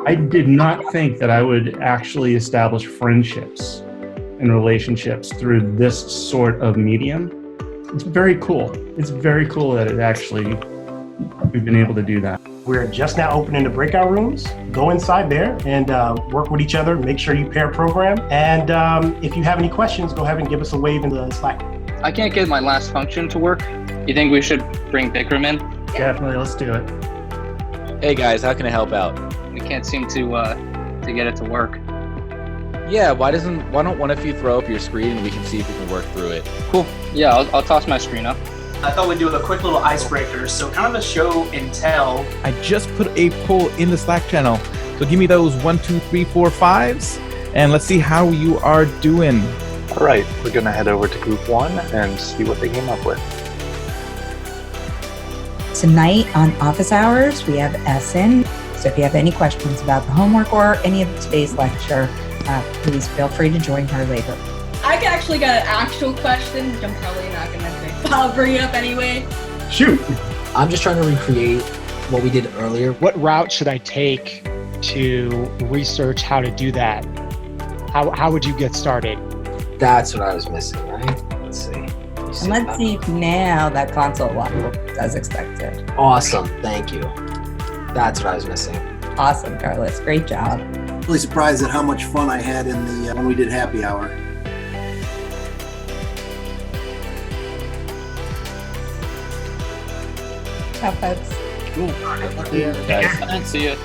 I did not think that I would actually establish friendships and relationships through this sort of medium. It's very cool. It's very cool that we've been able to do that. We're just now opening the breakout rooms. Go inside there and work with each other. Make sure you pair program. And if you have any questions, go ahead and give us a wave in the Slack. I can't get my last function to work. You think we should bring Bikram in? Definitely, let's do it. Hey guys, how can I help out? We can't seem to get it to work. Yeah, why don't one of you throw up your screen and we can see if we can work through it. Cool. Yeah, I'll toss my screen up. I thought we'd do a quick little icebreaker, so kind of a show and tell. I just put a poll in the Slack channel, so give me those 1, 2, 3, 4, 5s, and let's see how you are doing. All right, we're gonna head over to group 1 and see what they came up with. Tonight on office hours, we have Essen. So if you have any questions about the homework or any of today's lecture, please feel free to join her later. I actually got an actual question, which I'm probably not going to say. I'll bring it up anyway. Shoot. I'm just trying to recreate what we did earlier. What route should I take to research how to do that? How would you get started? That's what I was missing, right? Let's see. And let's see if now that console will work as expected. Awesome, thank you. That's what I was missing. Awesome, Carlos. Great job. Really surprised at how much fun I had in the when we did happy hour. Ciao, folks. Cool. Guys. See you.